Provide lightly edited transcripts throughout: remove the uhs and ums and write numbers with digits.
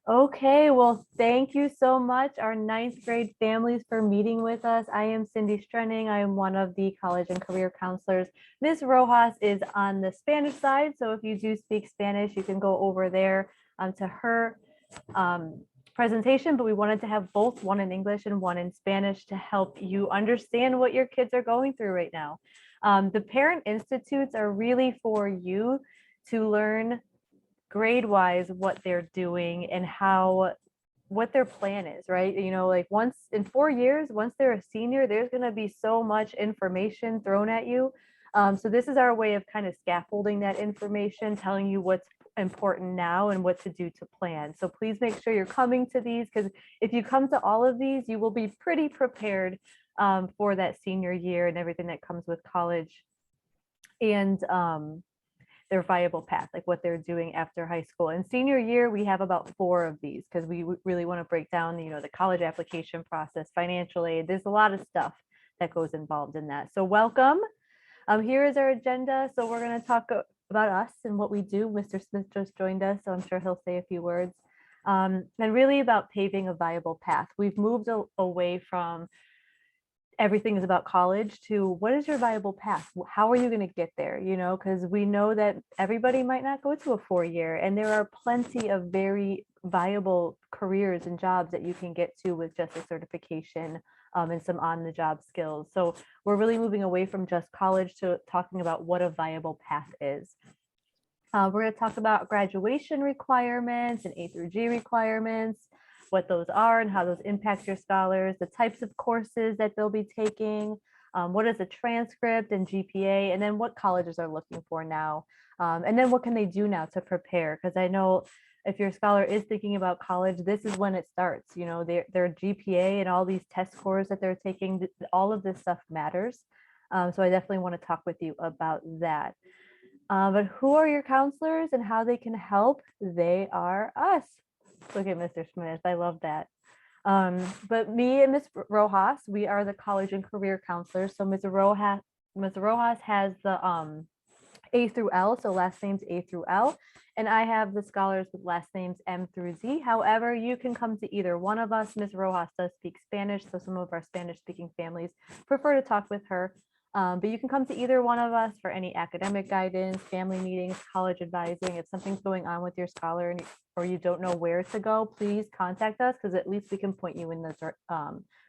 Okay, well, thank you so much, our ninth grade families, for meeting with us. I am Cindy Strenning. I am one of the college and career counselors. Ms. Rojas is on the Spanish side, so if you do speak Spanish, you can go over there to her presentation, but we wanted to have both, one in English and one in Spanish, to help you understand what your kids are going through right now. The parent institutes are really for you to learn grade wise what they're doing and how what their plan is, right? Like once in 4 years, once they're a senior, there's going to be so much information thrown at you. So this is our way of kind of scaffolding that information, telling you what's important now and what to do to plan. So please make sure you're coming to these, because if you come to all of these, you will be pretty prepared for that senior year and everything that comes with college. And their viable path, like what they're doing after high school. And senior year, we have about 4 of these because we really want to break down, the college application process, financial aid. There's a lot of stuff that goes involved in that. So welcome. Here is our agenda. So we're going to talk about us and what we do. Mr. Smith just joined us, so I'm sure he'll say a few words. And really about paving a viable path. We've moved away from everything is about college to what is your viable path? How are you going to get there? Because we know that everybody might not go to a 4 year, and there are plenty of very viable careers and jobs that you can get to with just a certification and some on the job skills. So we're really moving away from just college to talking about what a viable path is. We're going to talk about graduation requirements and A through G requirements, what those are and how those impact your scholars, the types of courses that they'll be taking, what is a transcript and GPA, and then what colleges are looking for now. And then what can they do now to prepare? Because I know if your scholar is thinking about college, this is when it starts. Their GPA and all these test scores that they're taking, all of this stuff matters. So I definitely want to talk with you about that. But who are your counselors and how they can help? They are us. Look at Mr. Smith. I love that. But me and Ms. Rojas, we are the college and career counselors. So Ms. Rojas has the A through L, so last names A through L. And I have the scholars with last names M through Z. However, you can come to either one of us. Ms. Rojas does speak Spanish, so some of our Spanish speaking families prefer to talk with her. But you can come to either one of us for any academic guidance, family meetings, college advising. If something's going on with your scholar or you don't know where to go, please contact us, because at least we can point you in the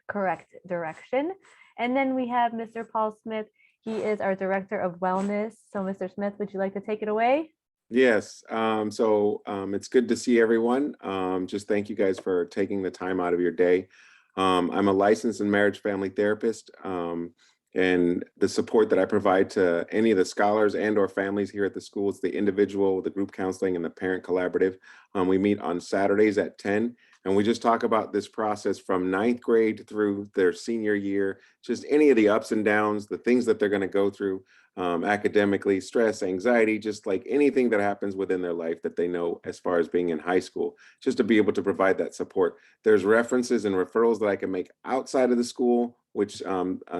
correct direction. And then we have Mr. Paul Smith. He is our Director of Wellness. So Mr. Smith, would you like to take it away? Yes. It's good to see everyone. Just thank you guys for taking the time out of your day. I'm a licensed and marriage family therapist, and the support that I provide to any of the scholars and or families here at the school is the individual, the group counseling, and the parent collaborative. We meet on Saturdays at 10, and we just talk about this process from ninth grade through their senior year, just any of the ups and downs, the things that they're going to go through academically, stress, anxiety, just like anything that happens within their life that they know as far as being in high school, just to be able to provide that support. There's references and referrals that I can make outside of the school, which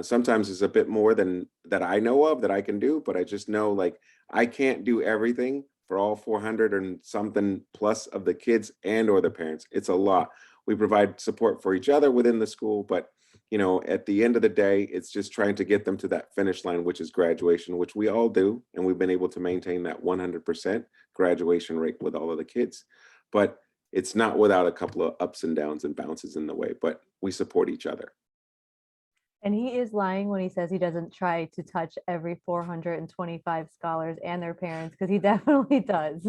sometimes is a bit more than that I know of that I can do, but I just know like I can't do everything for all 400 and something plus of the kids and or the parents. It's a lot. We provide support for each other within the school, but at the end of the day, it's just trying to get them to that finish line, which is graduation, which we all do. And we've been able to maintain that 100% graduation rate with all of the kids. But it's not without a couple of ups and downs and bounces in the way, but we support each other. And he is lying when he says he doesn't try to touch every 425 scholars and their parents, because he definitely does.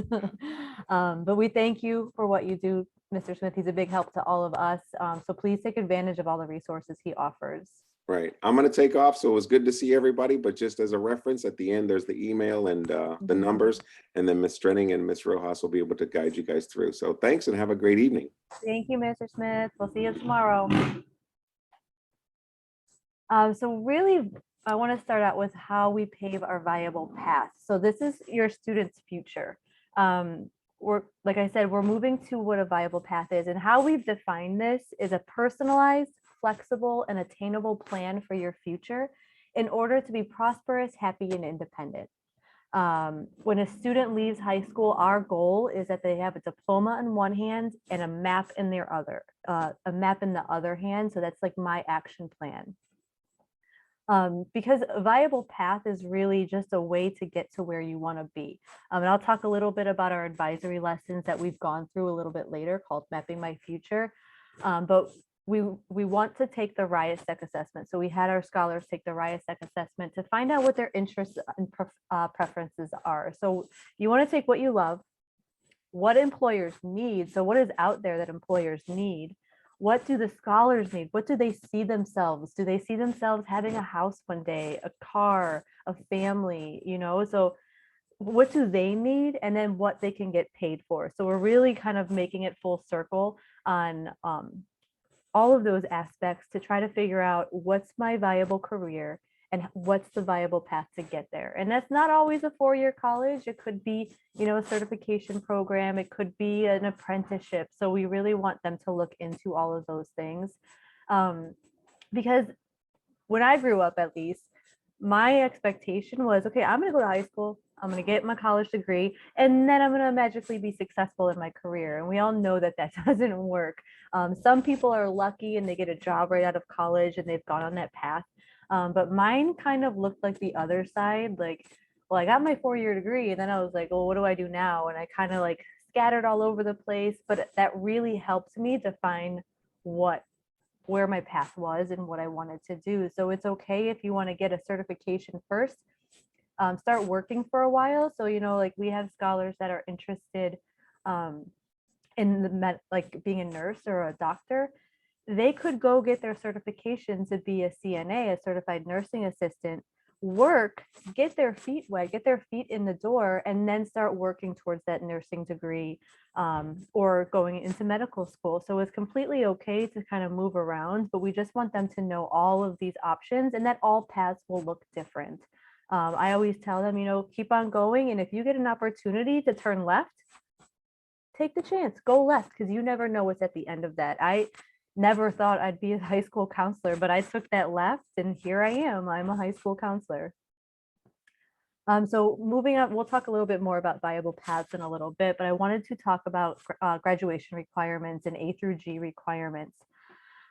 But we thank you for what you do, Mr. Smith. He's a big help to all of us. So please take advantage of all the resources he offers. Right. I'm going to take off. So it was good to see everybody. But just as a reference, at the end, there's the email and the numbers. And then Ms. Strenning and Ms. Rojas will be able to guide you guys through. So thanks and have a great evening. Thank you, Mr. Smith. We'll see you tomorrow. So really, I want to start out with how we pave our viable path. So this is your student's future. Like I said, we're moving to what a viable path is, and how we've defined this is a personalized, flexible, and attainable plan for your future in order to be prosperous, happy, and independent. When a student leaves high school, our goal is that they have a diploma in one hand and a map in the other hand. So that's like my action plan. Because a viable path is really just a way to get to where you want to be. And I'll talk a little bit about our advisory lessons that we've gone through a little bit later called Mapping My Future. But we want to take the RIASEC assessment. So we had our scholars take the RIASEC assessment to find out what their interests and preferences are. So you want to take what you love, what employers need. So what is out there that employers need? What do the scholars need? What do they see themselves? Do they see themselves having a house one day, a car, a family, you know? So what do they need, and then what they can get paid for? So we're really kind of making it full circle on all of those aspects to try to figure out what's my viable career and what's the viable path to get there. And that's not always a 4-year college. It could be, you know, a certification program. It could be an apprenticeship. So we really want them to look into all of those things. Because when I grew up, at least, my expectation was, okay, I'm going to go to high school. I'm going to get my college degree, and then I'm going to magically be successful in my career. And we all know that that doesn't work. Some people are lucky and they get a job right out of college and they've gone on that path. But mine kind of looked like the other side. Like, well, I got my 4-year degree, and then I was like, well, what do I do now? And I kind of like scattered all over the place. But that really helped me define where my path was and what I wanted to do. So it's okay if you want to get a certification first, start working for a while. So, you know, like we have scholars that are interested in like being a nurse or a doctor. They could go get their certification to be a CNA, a certified nursing assistant, work, get their feet wet, get their feet in the door, and then start working towards that nursing degree or going into medical school. So it's completely okay to kind of move around, but we just want them to know all of these options and that all paths will look different. I always tell them, you know, keep on going. And if you get an opportunity to turn left, take the chance, go left, because you never know what's at the end of that. I never thought I'd be a high school counselor, but I took that left and here I am. I'm a high school counselor. So moving on, we'll talk a little bit more about viable paths in a little bit, but I wanted to talk about graduation requirements and A through G requirements.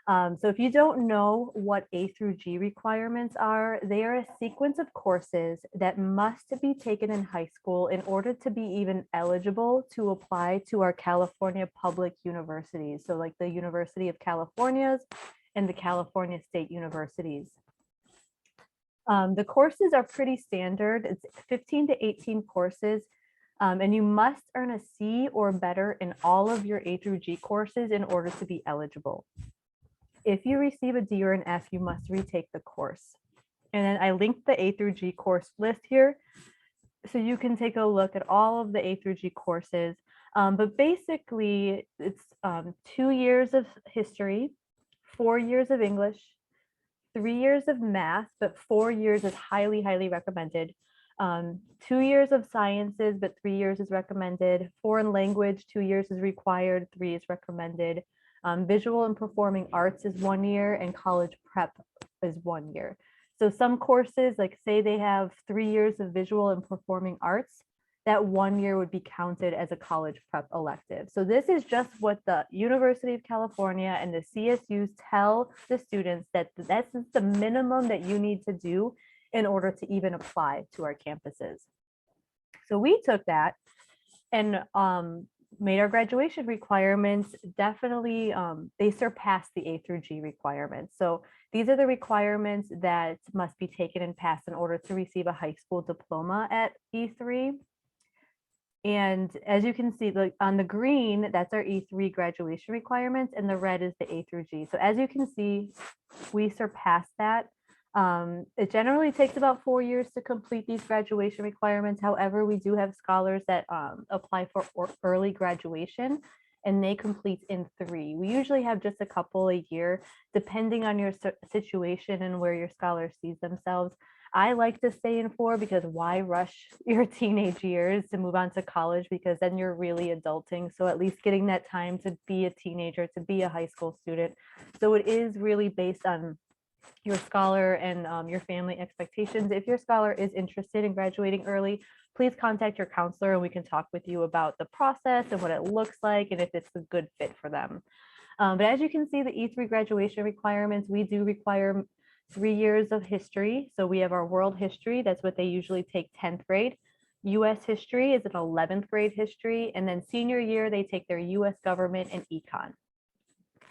So if you don't know what A through G requirements are, they are a sequence of courses that must be taken in high school in order to be even eligible to apply to our California public universities. So like the University of California's and the California State Universities. The courses are pretty standard. It's 15 to 18 courses. And you must earn a C or better in all of your A through G courses in order to be eligible. If you receive a D or an F, you must retake the course. And then I linked the A through G course list here, so you can take a look at all of the A through G courses. But basically, it's 2 years of history, 4 years of English, 3 years of math, but 4 years is highly, highly recommended. 2 years of sciences, but 3 years is recommended. Foreign language, 2 years is required, 3 is recommended. Visual and performing arts is 1 year, and college prep is 1 year. So some courses, like say they have 3 years of visual and performing arts, that 1 year would be counted as a college prep elective. So this is just what the University of California and the CSUs tell the students, that that's the minimum that you need to do in order to even apply to our campuses. So we took that and made our graduation requirements definitely, they surpass the A through G requirements. So these are the requirements that must be taken and passed in order to receive a high school diploma at E3. And as you can see, like on the green, that's our E3 graduation requirements, and the red is the A through G. So as you can see, we surpassed that. It generally takes about 4 years to complete these graduation requirements. However, we do have scholars that apply for early graduation, and they complete in 3. We usually have just a couple a year, depending on your situation and where your scholar sees themselves. I like to stay in 4 because why rush your teenage years to move on to college, because then you're really adulting. So at least getting that time to be a teenager, to be a high school student. So it is really based on your scholar and your family expectations. If your scholar is interested in graduating early, please contact your counselor and we can talk with you about the process and what it looks like and if it's a good fit for them. But as you can see, the E3 graduation requirements, we do require 3 years of history. So we have our world history. That's what they usually take 10th grade. US history is an 11th grade history. And then senior year, they take their US government and econ.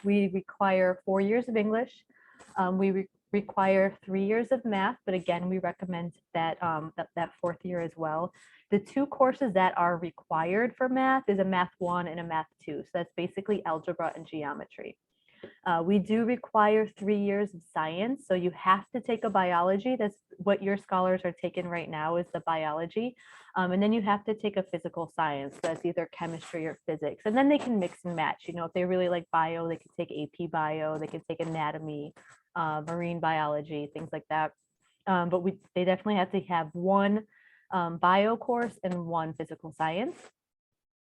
We require 4 years of English. We require 3 years of math, but again, we recommend that, that fourth year as well. The two courses that are required for math is a math 1 and a math 2. So that's basically algebra and geometry. We do require 3 years of science. So you have to take a biology. That's what your scholars are taking right now is the biology. And then you have to take a physical science. That's either chemistry or physics. And then they can mix and match. You know, if they really like bio, they can take AP bio, they can take anatomy, marine biology, things like that. But they definitely have to have one bio course and one physical science.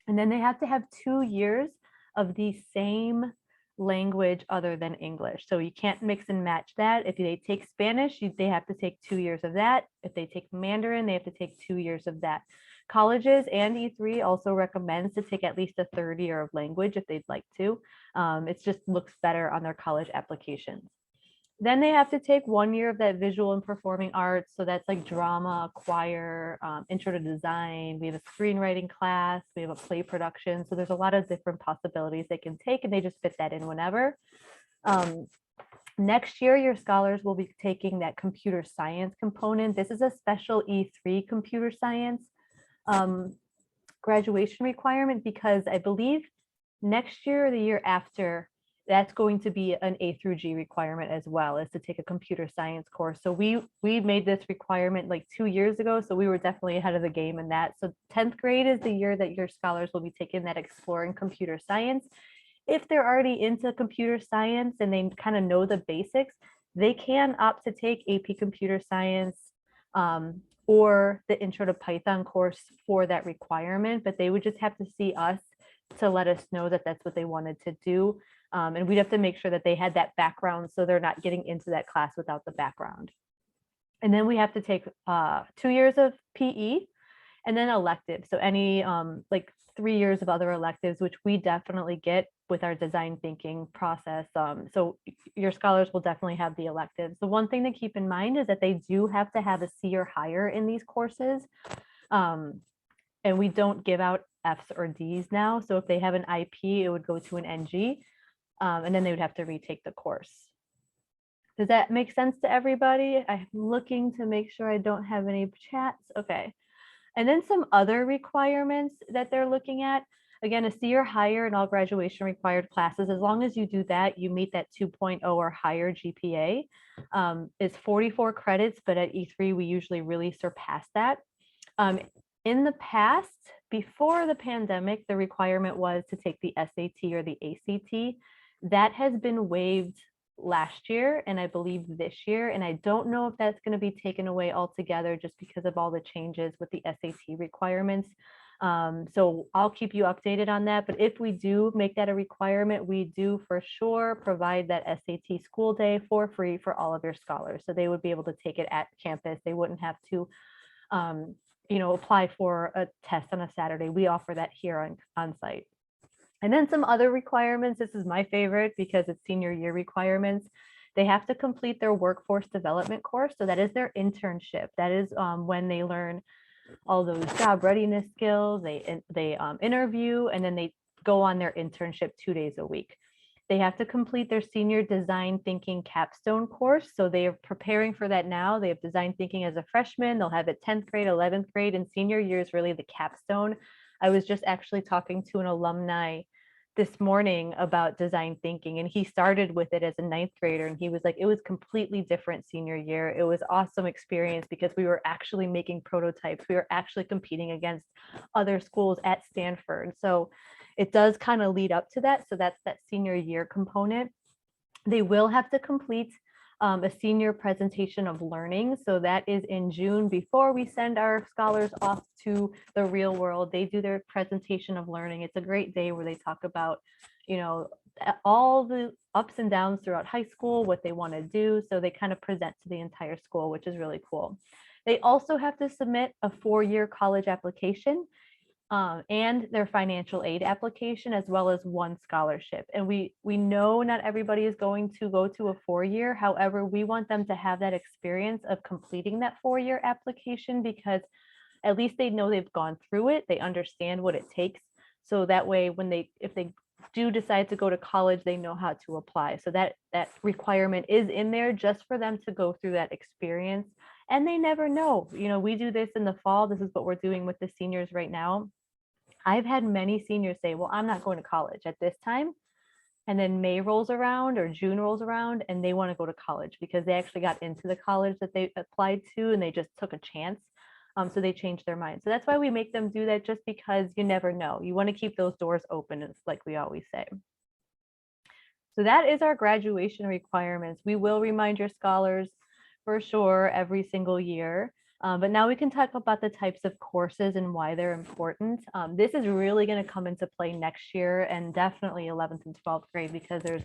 And then they have to have 2 years of the same language other than English. So you can't mix and match that. If they take Spanish, they have to take 2 years of that. If they take Mandarin, they have to take 2 years of that. Colleges and E3 also recommends to take at least a third year of language if they'd like to. It just looks better on their college applications. Then they have to take 1 year of that visual and performing arts. So that's like drama, choir, intro to design. We have a screenwriting class. We have a play production. So there's a lot of different possibilities they can take and they just fit that in whenever. Next year, your scholars will be taking that computer science component. This is a special E3 computer science graduation requirement because I believe next year or the year after, that's going to be an A through G requirement as well, is to take a computer science course. So we made this requirement like 2 years ago. So we were definitely ahead of the game in that. So 10th grade is the year that your scholars will be taking that exploring computer science. If they're already into computer science and they kind of know the basics, they can opt to take AP computer science or the intro to Python course for that requirement, but they would just have to see us to let us know that that's what they wanted to do. And we'd have to make sure that they had that background so they're not getting into that class without the background. And then we have to take 2 years of PE and then electives. So any like 3 years of other electives, which we definitely get with our design thinking process. So your scholars will definitely have the electives. The one thing to keep in mind is that they do have to have a C or higher in these courses. And we don't give out Fs or Ds now. So if they have an IP, it would go to an NG. And then they would have to retake the course. Does that make sense to everybody? I'm looking to make sure I don't have any chats. Okay. And then some other requirements that they're looking at. Again, a C or higher in all graduation required classes. As long as you do that, you meet that 2.0 or higher GPA. It's 44 credits, but at E3, we usually really surpass that. In the past, before the pandemic, the requirement was to take the SAT or the ACT. That has been waived last year and I believe this year. And I don't know if that's going to be taken away altogether just because of all the changes with the SAT requirements. So I'll keep you updated on that. But if we do make that a requirement, we do for sure provide that SAT school day for free for all of your scholars. So they would be able to take it at campus. They wouldn't have to apply for a test on a Saturday. We offer that here on site. And then some other requirements. This is my favorite because it's senior year requirements. They have to complete their workforce development course. So that is their internship. That is when they learn all those job readiness skills. They interview and then they go on their internship 2 days a week. They have to complete their senior design thinking capstone course. So they are preparing for that now. They have design thinking as a freshman. They'll have it 10th grade, 11th grade, and senior year is really the capstone. I was just actually talking to an alumni this morning about design thinking, and he started with it as a 9th grader, and he was like, it was completely different senior year. It was awesome experience because we were actually making prototypes. We were actually competing against other schools at Stanford. So it does kind of lead up to that. So that's that senior year component. They will have to complete a senior presentation of learning. So that is in June before we send our scholars off to the real world. They do their presentation of learning. It's a great day where they talk about, all the ups and downs throughout high school, what they want to do. So they kind of present to the entire school, which is really cool. They also have to submit a 4-year college application and their financial aid application, as well as one scholarship. And we know not everybody is going to go to a 4-year. However, we want them to have that experience of completing that 4-year application, because at least they know they've gone through it. They understand what it takes. So that way, if they do decide to go to college, they know how to apply. So that requirement is in there just for them to go through that experience. And they never know. We do this in the fall. This is what we're doing with the seniors right now. I've had many seniors say, well, I'm not going to college at this time. And then May rolls around or June rolls around and they want to go to college because they actually got into the college that they applied to and they just took a chance. So they changed their mind. So that's why we make them do that, just because you never know. You want to keep those doors open, like we always say. So that is our graduation requirements. We will remind your scholars for sure every single year. But now we can talk about the types of courses and why they're important. This is really going to come into play next year, and definitely 11th and 12th grade, because there's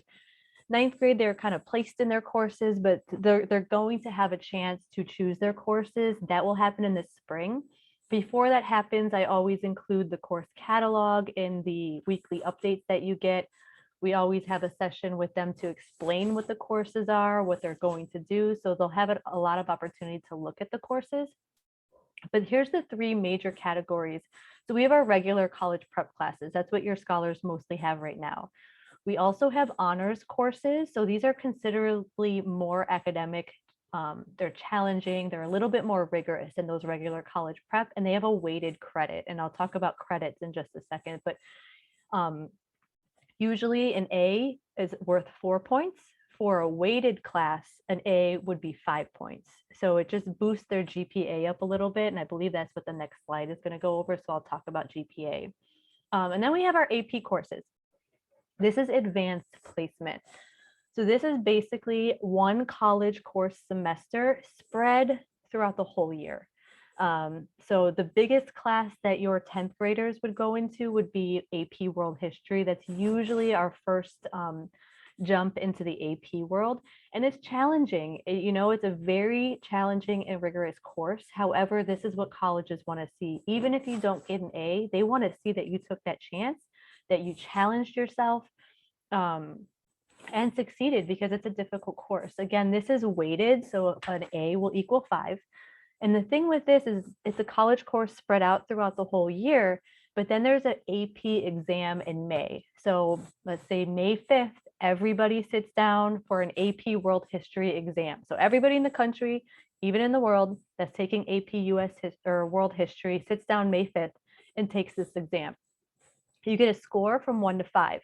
9th grade, they're kind of placed in their courses, but they're going to have a chance to choose their courses. That will happen in the spring. Before that happens, I always include the course catalog in the weekly updates that you get. We always have a session with them to explain what the courses are, what they're going to do. So they'll have a lot of opportunity to look at the courses. But here's the 3 major categories. So we have our regular college prep classes. That's what your scholars mostly have right now. We also have honors courses. So these are considerably more academic. They're challenging. They're a little bit more rigorous than those regular college prep, and they have a weighted credit. And I'll talk about credits in just a second. But usually an A is worth 4 points. For a weighted class, an A would be 5 points. So it just boosts their GPA up a little bit. And I believe that's what the next slide is going to go over. So I'll talk about GPA. And then we have our AP courses. This is advanced placement. So this is basically one college course semester spread throughout the whole year. So the biggest class that your 10th graders would go into would be AP World History. That's usually our first jump into the AP world. And it's challenging. It's a very challenging and rigorous course. However, this is what colleges want to see. Even if you don't get an A, they want to see that you took that chance, that you challenged yourself and succeeded, because it's a difficult course. Again, this is weighted, so an A will equal 5. And the thing with this is it's a college course spread out throughout the whole year, but then there's an AP exam in May. So let's say May 5th, everybody sits down for an AP World History exam. So everybody in the country, even in the world, that's taking AP US or World History sits down May 5th and takes this exam. You get a score from 1 to 5.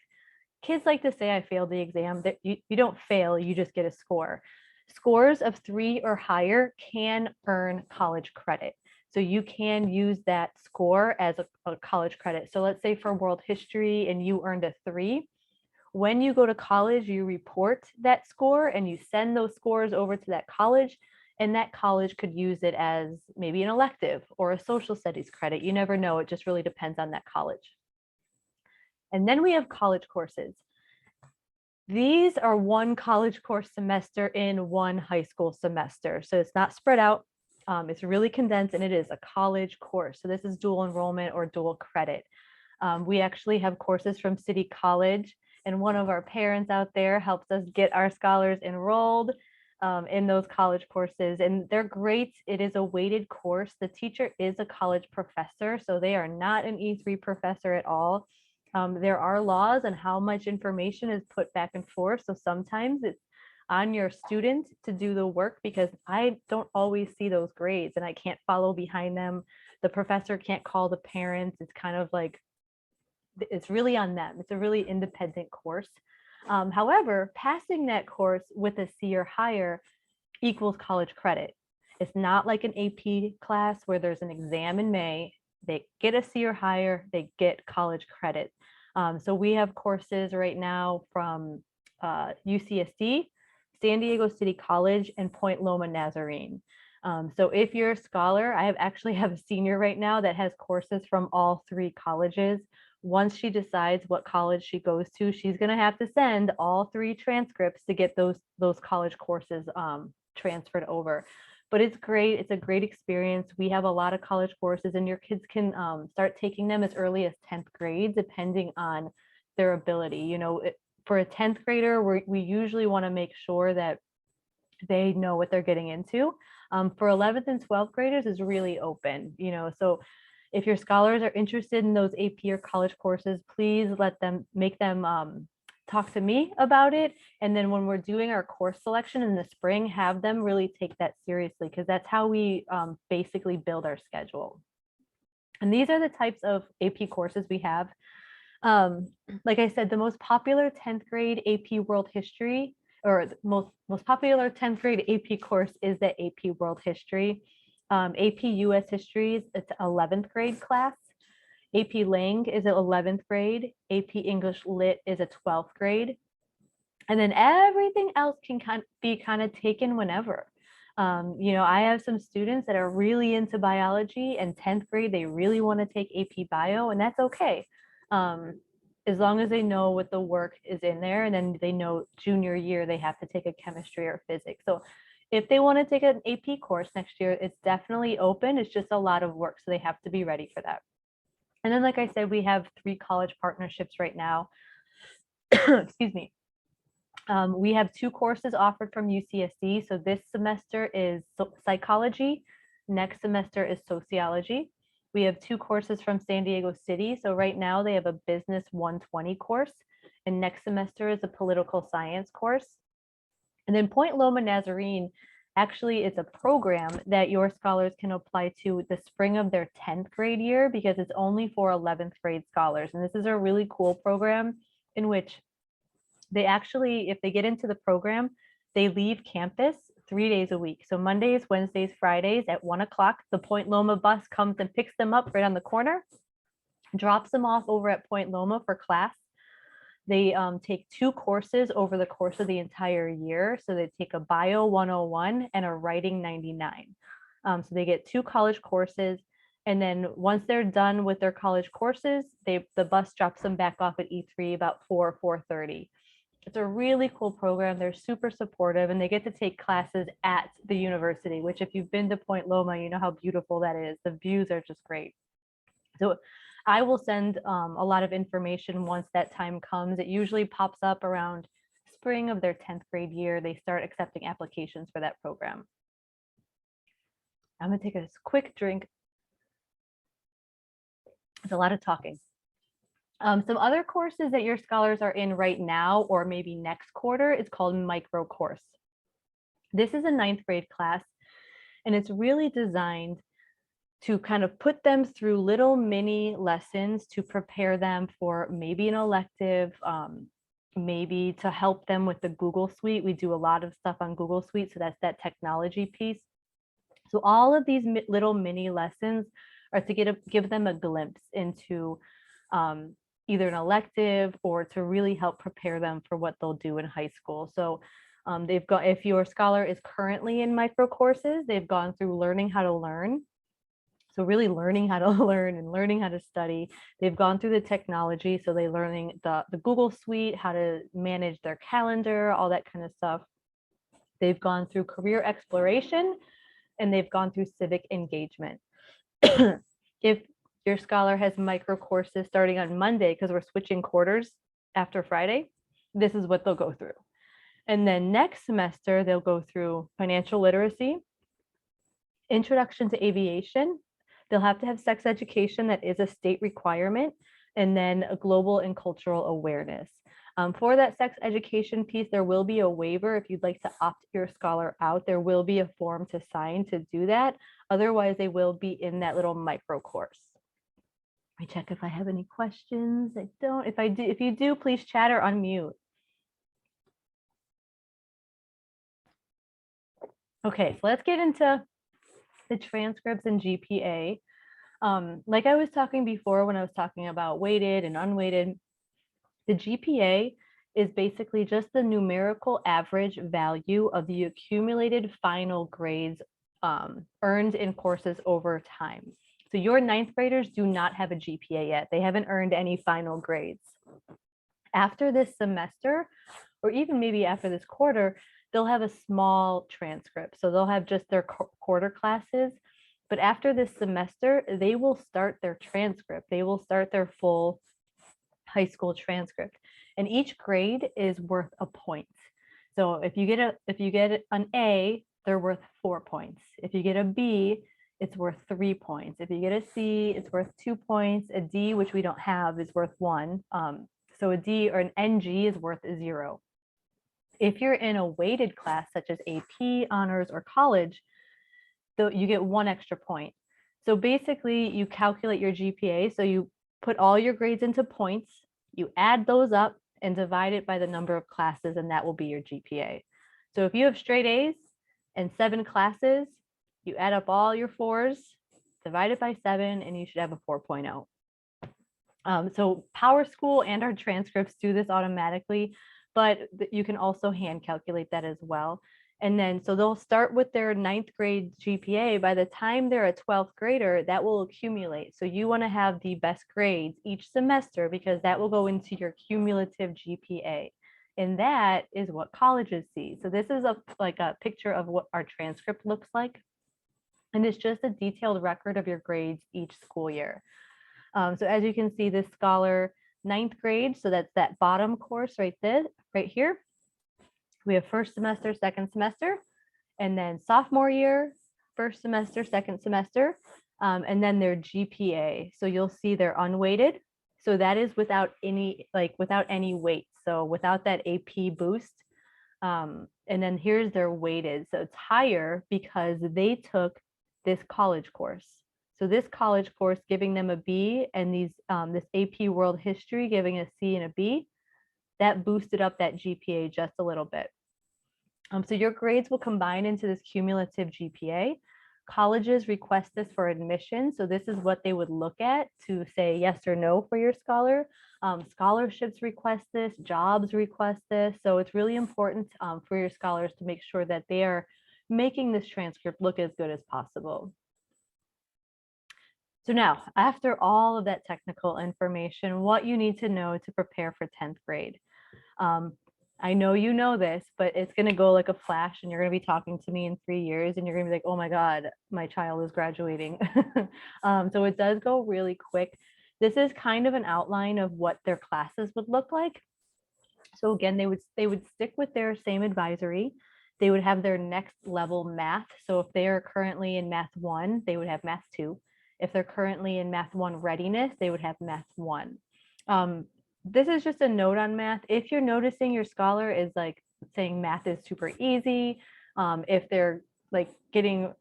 Kids like to say I failed the exam. That you don't fail, you just get a score. Scores of 3 or higher can earn college credit. So you can use that score as a college credit. So let's say for world history and you earned a 3. When you go to college, you report that score and you send those scores over to that college, and that college could use it as maybe an elective or a social studies credit. You never know. It just really depends on that college. And then we have college courses. These are one college course semester in one high school semester. So it's not spread out. It's really condensed, and it is a college course. So this is dual enrollment or dual credit. We actually have courses from City College, and one of our parents out there helps us get our scholars enrolled in those college courses, and they're great. It is a weighted course. The teacher is a college professor, so they are not an E3 professor at all. There are laws on how much information is put back and forth. So sometimes it's on your student to do the work, because I don't always see those grades and I can't follow behind them. The professor can't call the parents. It's kind of like, it's really on them. It's a really independent course. However, passing that course with a C or higher equals college credit. It's not like an AP class where there's an exam in May. They get a C or higher, they get college credit. So we have courses right now from UCSD, San Diego City College, and Point Loma Nazarene. So if you're a scholar, I actually have a senior right now that has courses from all 3 colleges. Once she decides what college she goes to, she's going to have to send all 3 transcripts to get those college courses transferred over. but it's great. It's a great experience. We have a lot of college courses, and your kids can start taking them as early as 10th grade, depending on their ability. You know, for a 10th grader, we usually want to make sure that they know what they're getting into. For 11th and 12th graders is really open, you know, so if your scholars are interested in those AP or college courses, please make them talk to me about it. And then when we're doing our course selection in the spring, have them really take that seriously, because that's how we basically build our schedule. And these are the types of AP courses we have. Like I said, the most popular 10th grade AP World History, or the most popular 10th grade AP course is the AP World History. AP US History, it's 11th grade class. AP Lang is at 11th grade. AP English Lit is a 12th grade. And then everything else can be kind of taken whenever. You know, I have some students that are really into biology, and 10th grade, they really want to take AP Bio, and that's okay. As long as they know what the work is in there, and then they know junior year they have to take a chemistry or physics. So if they want to take an AP course next year, it's definitely open. It's just a lot of work, so they have to be ready for that. And then, like I said, we have 3 college partnerships right now. Excuse me. We have 2 courses offered from UCSD. So this semester is psychology. Next semester is sociology. We have 2 courses from San Diego City. So right now they have a business 120 course, and next semester is a political science course. And then Point Loma Nazarene, actually it's a program that your scholars can apply to the spring of their 10th grade year, because it's only for 11th grade scholars. And this is a really cool program in which they actually, if they get into the program, they leave campus 3 days a week. So Mondays, Wednesdays, Fridays at 1 o'clock, the Point Loma bus comes and picks them up right on the corner, drops them off over at Point Loma for class. They take 2 courses over the course of the entire year. So they take a Bio 101 and a Writing 99. So they get 2 college courses. And then once they're done with their college courses, the bus drops them back off at E3 about 4:30. It's a really cool program. They're super supportive, and they get to take classes at the university, which if you've been to Point Loma, you know how beautiful that is. The views are just great. So I will send a lot of information once that time comes. It usually pops up around spring of their 10th grade year. They start accepting applications for that program. I'm gonna take a quick drink. It's a lot of talking. Some other courses that your scholars are in right now, or maybe next quarter, it's called micro course. This is a 9th grade class, and it's really designed to kind of put them through little mini lessons to prepare them for maybe an elective, maybe to help them with the Google Suite. We do a lot of stuff on Google Suite, so that's that technology piece. So all of these little mini lessons are to give them a glimpse into either an elective or to really help prepare them for what they'll do in high school. So they've got, if your scholar is currently in micro courses, they've gone through learning how to learn. So really learning how to learn and learning how to study. They've gone through the technology. So they're learning the Google Suite, how to manage their calendar, all that kind of stuff. They've gone through career exploration, and they've gone through civic engagement. If your scholar has micro courses starting on Monday, because we're switching quarters after Friday, this is what they'll go through. And then next semester, they'll go through financial literacy, introduction to aviation. They'll have to have sex education, that is a state requirement, and then a global and cultural awareness. For that sex education piece, there will be a waiver. If you'd like to opt your scholar out, there will be a form to sign to do that. Otherwise, they will be in that little micro course. Let me check if I have any questions. I don't. If you do, please chat or unmute. Okay, so let's get into the transcripts and GPA. Like I was talking before when I was talking about weighted and unweighted, the GPA is basically just the numerical average value of the accumulated final grades earned in courses over time. So your 9th graders do not have a GPA yet. They haven't earned any final grades. After this semester, or even maybe after this quarter, they'll have a small transcript. So they'll have just their quarter classes. But after this semester, they will start their transcript. They will start their full high school transcript. And each grade is worth a point. So if you get an A, they're worth 4 points. If you get a B, it's worth 3 points. If you get a C, it's worth 2 points. A D, which we don't have, is worth 1. So a D or an NG is worth 0. If you're in a weighted class, such as AP, honors, or college, you get 1 extra point. So basically, you calculate your GPA. So you put all your grades into points, you add those up and divide it by the number of classes, and that will be your GPA. So if you have straight A's and 7 classes, you add up all your 4s, divide it by 7, and you should have a 4.0. So PowerSchool and our transcripts do this automatically, but you can also hand calculate that as well. And then, so they'll start with their 9th grade GPA. By the time they're a 12th grader, that will accumulate. So you want to have the best grades each semester because that will go into your cumulative GPA. And that is what colleges see. So this is like a picture of what our transcript looks like. And it's just a detailed record of your grades each school year. So as you can see, this scholar 9th grade, so that's that bottom course right here. We have first semester, second semester, and then sophomore year, first semester, second semester, and then their GPA. So you'll see they're unweighted. So that is without any weight. So without that AP boost. And then here's their weighted. So it's higher because they took this college course. So this college course giving them a B and this AP World History giving a C and a B, that boosted up that GPA just a little bit. So your grades will combine into this cumulative GPA. Colleges request this for admission. So this is what they would look at to say yes or no for your scholar. Scholarships request this, jobs request this. So it's really important for your scholars to make sure that they are making this transcript look as good as possible. So now, after all of that technical information, what you need to know to prepare for 10th grade. I know you know this, but it's going to go like a flash and you're going to be talking to me in 3 years and you're going to be like, oh my God, my child is graduating. So it does go really quick. This is kind of an outline of what their classes would look like. So again, they would stick with their same advisory. They would have their next level math. So if they are currently in Math 1, they would have Math 2. If they're currently in Math 1 readiness, they would have Math 1. This is just a note on math. If you're noticing your scholar is like saying math is super easy, if they're like getting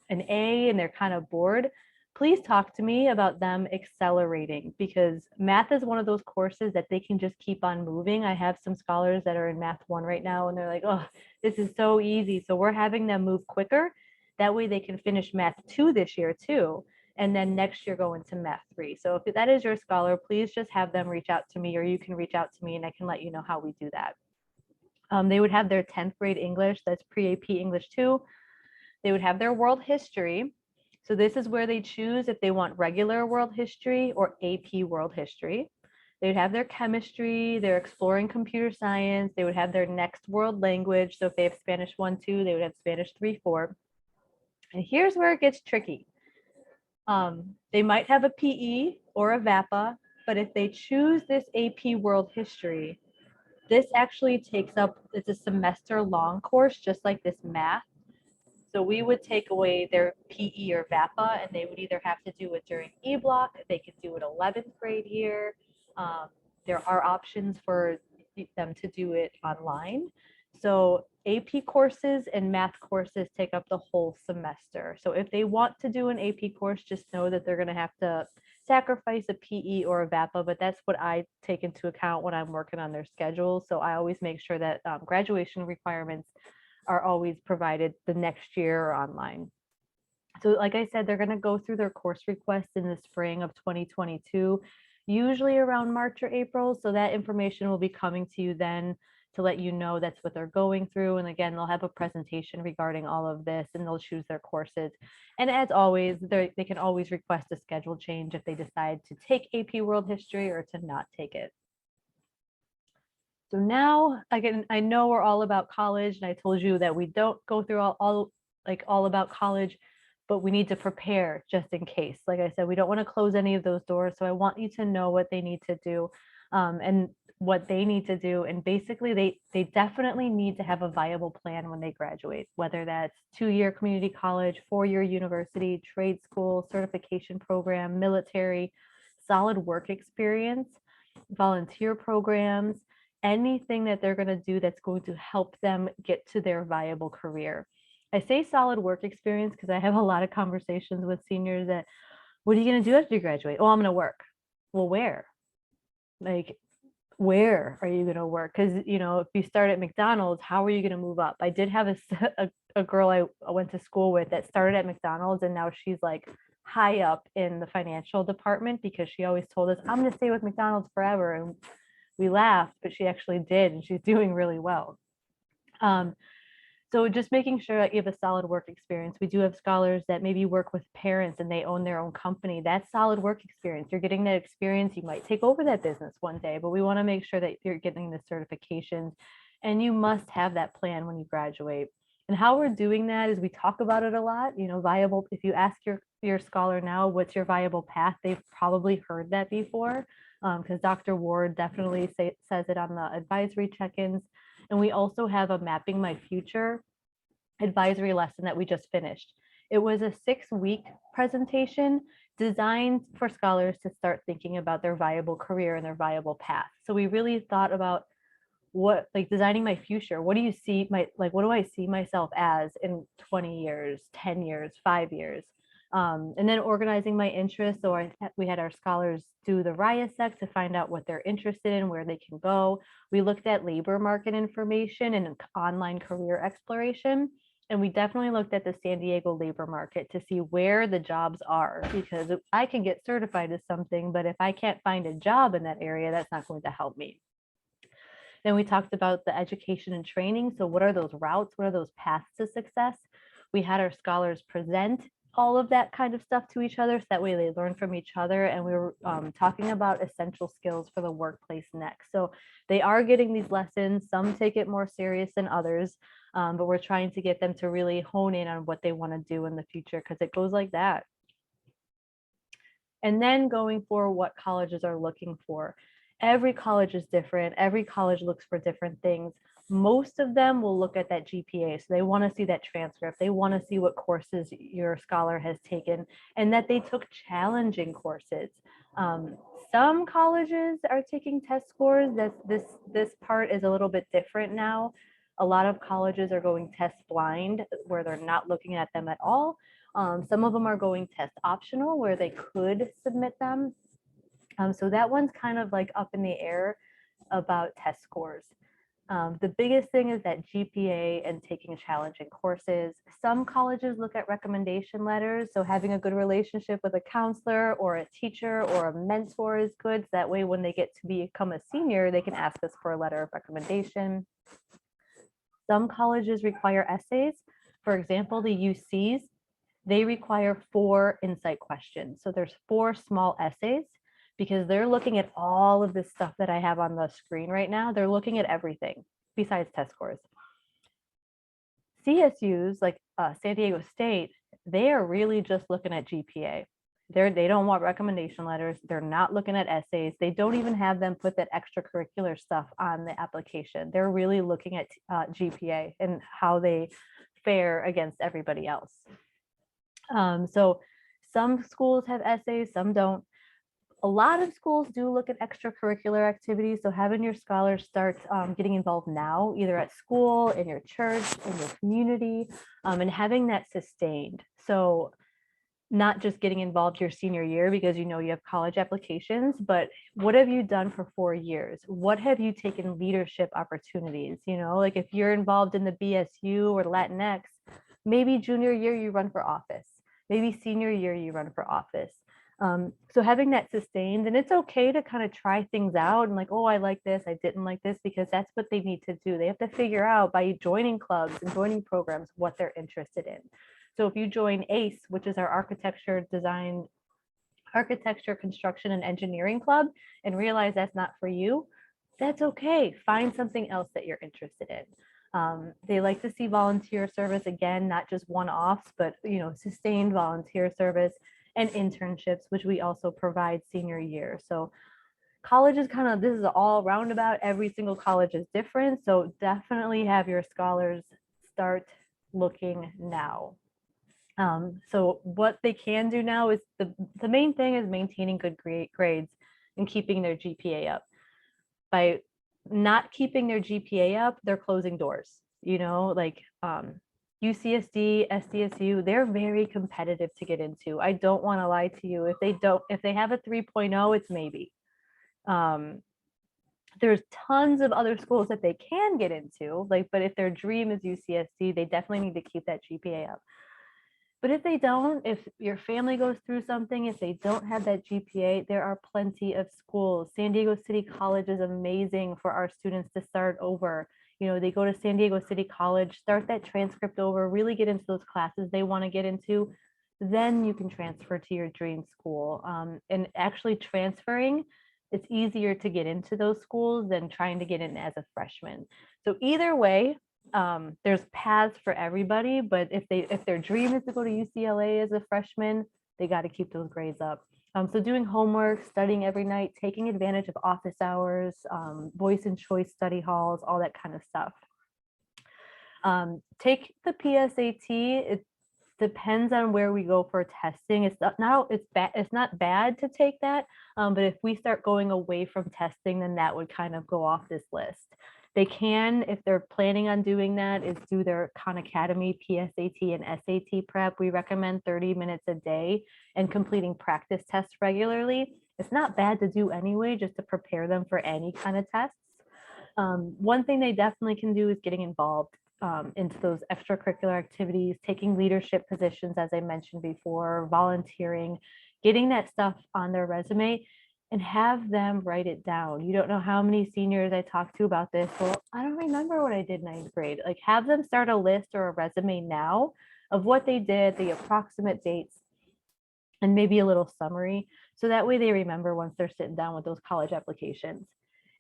an A and they're kind of bored, please talk to me about them accelerating because math is one of those courses that they can just keep on moving. I have some scholars that are in Math 1 right now and they're like, oh, this is so easy. So we're having them move quicker. That way they can finish Math 2 this year too. And then next year go into Math 3. So if that is your scholar, please just have them reach out to me or you can reach out to me and I can let you know how we do that. They would have their 10th grade English, that's pre-AP English 2. They would have their world history. So this is where they choose if they want regular world history or AP world history. They would have their chemistry, they're exploring computer science. They would have their next world language. So if they have Spanish 1, 2, they would have Spanish 3, 4. And here's where it gets tricky. They might have a PE or a VAPA, but if they choose this AP World History, this actually takes up, it's a semester long course, just like this math. So we would take away their PE or VAPA and they would either have to do it during E-block, they could do it 11th grade year. There are options for them to do it online. So AP courses and math courses take up the whole semester. So if they want to do an AP course, just know that they're going to have to sacrifice a PE or a VAPA, but that's what I take into account when I'm working on their schedule. So I always make sure that graduation requirements are always provided the next year or online. So like I said, they're going to go through their course requests in the spring of 2022, usually around March or April. So that information will be coming to you then to let you know that's what they're going through. And again, they'll have a presentation regarding all of this and they'll choose their courses. And as always, they can always request a schedule change if they decide to take AP World History or to not take it. So now I know we're all about college, and I told you that we don't go through all about college, but we need to prepare just in case. Like I said, we don't want to close any of those doors. So I want you to know what they need to do, and what they need to do. And basically they definitely need to have a viable plan when they graduate, whether that's 2-year community college, 4-year university, trade school, certification program, military, solid work experience, volunteer programs, anything that they're going to do that's going to help them get to their viable career. I say solid work experience because I have a lot of conversations with seniors that, what are you going to do after you graduate? Oh, I'm going to work. Well, where? Like, where are you going to work? Because, if you start at McDonald's, how are you going to move up? I did have a girl I went to school with that started at McDonald's, and now she's like high up in the financial department because she always told us, I'm going to stay with McDonald's forever. And we laughed, but she actually did, and she's doing really well. So just making sure that you have a solid work experience. We do have scholars that maybe work with parents and they own their own company. That's solid work experience. You're getting that experience. You might take over that business one day, but we want to make sure that you're getting the certifications, and you must have that plan when you graduate. And how we're doing that is we talk about it a lot, viable. If you ask your scholar now, what's your viable path? They've probably heard that before, because Dr. Ward definitely says it on the advisory check-ins. And we also have a Mapping My Future advisory lesson that we just finished. It was a 6-week presentation designed for scholars to start thinking about their viable career and their viable path. So we really thought about designing my future. What do you see what do I see myself as in 20 years, 10 years, 5 years? And then organizing my interests. So we had our scholars do the RIASEC to find out what they're interested in, where they can go. We looked at labor market information and online career exploration. And we definitely looked at the San Diego labor market to see where the jobs are, because I can get certified as something, but if I can't find a job in that area, that's not going to help me. Then we talked about the education and training. So what are those routes? What are those paths to success? We had our scholars present all of that kind of stuff to each other, so that way they learn from each other. And we were talking about essential skills for the workplace next. So they are getting these lessons. Some take it more serious than others, but we're trying to get them to really hone in on what they want to do in the future, because it goes like that. And then going for what colleges are looking for. Every college is different. Every college looks for different things. Most of them will look at that GPA. So they want to see that transcript. They want to see what courses your scholar has taken and that they took challenging courses. Some colleges are taking test scores. This part is a little bit different now. A lot of colleges are going test blind, where they're not looking at them at all. Some of them are going test optional, where they could submit them. So that one's kind of like up in the air about test scores. The biggest thing is that GPA and taking challenging courses. Some colleges look at recommendation letters. So having a good relationship with a counselor or a teacher or a mentor is good. So that way, when they get to become a senior, they can ask us for a letter of recommendation. Some colleges require essays. For example, the UCs, they require 4 insight questions. So there's 4 small essays, because they're looking at all of this stuff that I have on the screen right now. They're looking at everything besides test scores. CSUs, like San Diego State, they are really just looking at GPA. They don't want recommendation letters. They're not looking at essays. They don't even have them put that extracurricular stuff on the application. They're really looking at GPA and how they fare against everybody else. So some schools have essays, some don't. A lot of schools do look at extracurricular activities. So having your scholars start getting involved now, either at school, in your church, in your community, and having that sustained. So not just getting involved your senior year because you have college applications, but what have you done for 4 years? What have you taken leadership opportunities? Like if you're involved in the BSU or Latinx, maybe junior year you run for office. Maybe senior year you run for office. So having that sustained, and it's okay to kind of try things out and like, oh, I like this, I didn't like this, because that's what they need to do. They have to figure out by joining clubs and joining programs what they're interested in. So if you join ACE, which is our architecture, construction, and engineering club, and realize that's not for you, that's okay. Find something else that you're interested in. They like to see volunteer service again, not just one-offs, but sustained volunteer service and internships, which we also provide senior year. So college is kind of, this is all roundabout. Every single college is different. So definitely have your scholars start looking now. So what they can do now is the main thing is maintaining good grades and keeping their GPA up. By not keeping their GPA up, they're closing doors, like UCSD, SDSU, they're very competitive to get into. I don't want to lie to you. If they have a 3.0, it's maybe. There's tons of other schools that they can get into, but if their dream is UCSD, they definitely need to keep that GPA up. But if they don't, if your family goes through something, if they don't have that GPA, there are plenty of schools. San Diego City College is amazing for our students to start over. They go to San Diego City College, start that transcript over, really get into those classes they want to get into. Then you can transfer to your dream school. And actually transferring, it's easier to get into those schools than trying to get in as a freshman. So either way, there's paths for everybody, but if their dream is to go to UCLA as a freshman, they got to keep those grades up. So doing homework, studying every night, taking advantage of office hours, voice and choice study halls, all that kind of stuff. Take the PSAT. It depends on where we go for testing. It's not bad to take that, but if we start going away from testing, then that would kind of go off this list. They can, if they're planning on doing that, is do their Khan Academy PSAT and SAT prep. We recommend 30 minutes a day and completing practice tests regularly. It's not bad to do anyway, just to prepare them for any kind of tests. One thing they definitely can do is getting involved into those extracurricular activities, taking leadership positions, as I mentioned before, volunteering, getting that stuff on their resume, and have them write it down. You don't know how many seniors I talked to about this. Well, I don't remember what I did ninth grade. Like, have them start a list or a resume now of what they did, the approximate dates, and maybe a little summary. So that way they remember once they're sitting down with those college applications.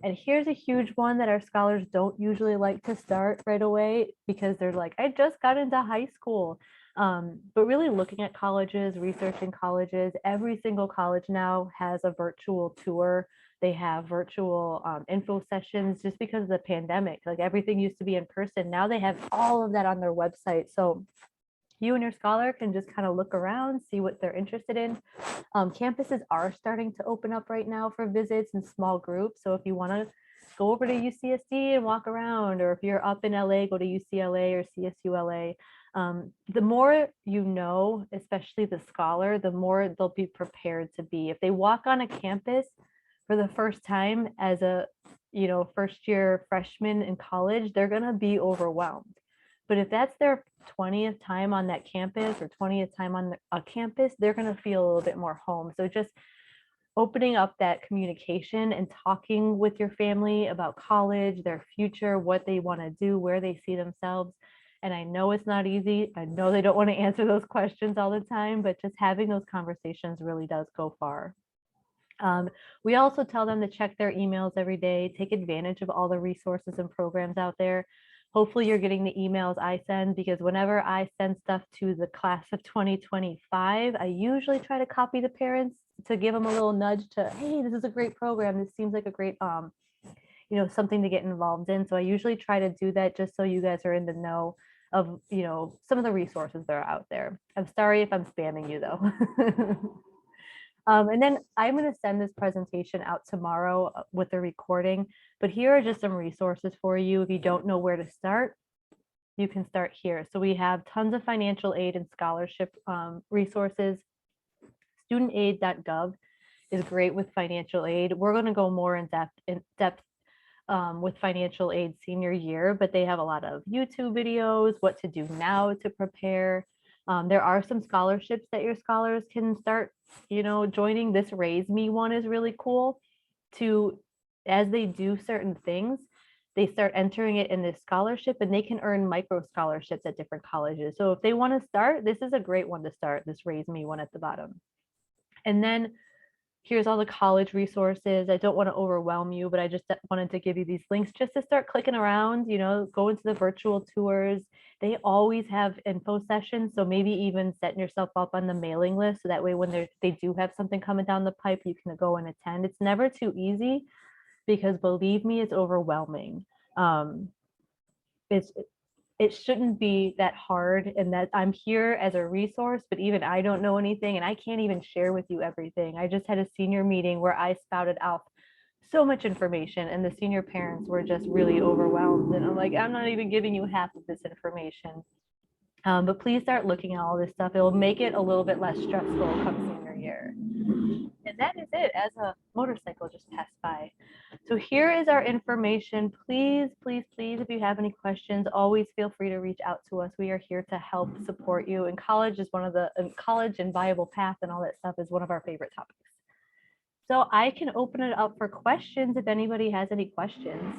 And here's a huge one that our scholars don't usually like to start right away because they're like, I just got into high school. But really looking at colleges, researching colleges, every single college now has a virtual tour. They have virtual info sessions just because of the pandemic. Like, everything used to be in person. Now they have all of that on their website. So you and your scholar can just kind of look around, see what they're interested in. Campuses are starting to open up right now for visits in small groups. So if you want to go over to UCSD and walk around, or if you're up in LA, go to UCLA or CSULA. The more you know, especially the scholar, the more they'll be prepared to be. If they walk on a campus for the first time as a first year freshman in college, they're going to be overwhelmed. But if that's their 20th time on that campus or 20th time on a campus, they're going to feel a little bit more home. So just opening up that communication and talking with your family about college, their future, what they want to do, where they see themselves. And I know it's not easy. I know they don't want to answer those questions all the time, but just having those conversations really does go far. We also tell them to check their emails every day, take advantage of all the resources and programs out there. Hopefully you're getting the emails I send, because whenever I send stuff to the class of 2025, I usually try to copy the parents to give them a little nudge to, hey, this is a great program. This seems like a great, something to get involved in. So I usually try to do that just so you guys are in the know of, some of the resources that are out there. I'm sorry if I'm spamming you though. And then I'm going to send this presentation out tomorrow with the recording, but here are just some resources for you. If you don't know where to start, you can start here. So we have tons of financial aid and scholarship resources. Studentaid.gov is great with financial aid. We're going to go more in depth with financial aid senior year, but they have a lot of YouTube videos, what to do now to prepare. There are some scholarships that your scholars can start, joining. This Raise Me one is really cool as they do certain things, they start entering it in this scholarship and they can earn micro scholarships at different colleges. So if they want to start, this is a great one to start, this Raise Me one at the bottom. And then here's all the college resources. I don't want to overwhelm you, but I just wanted to give you these links just to start clicking around, go into the virtual tours. They always have info sessions. So maybe even setting yourself up on the mailing list. So that way, when they do have something coming down the pipe, you can go and attend. It's never too easy because believe me, it's overwhelming. It's it shouldn't be that hard, and that I'm here as a resource, but even I don't know anything and I can't even share with you everything. I just had a senior meeting where I spouted out so much information and the senior parents were just really overwhelmed. And I'm like, I'm not even giving you half of this information. But please start looking at all this stuff. It will make it a little bit less stressful come senior year. And that is it, as a motorcycle just passed by. So here is our information. Please, please, please, if you have any questions, always feel free to reach out to us. We are here to help support you. And college is college and viable path and all that stuff is one of our favorite topics. So I can open it up for questions if anybody has any questions.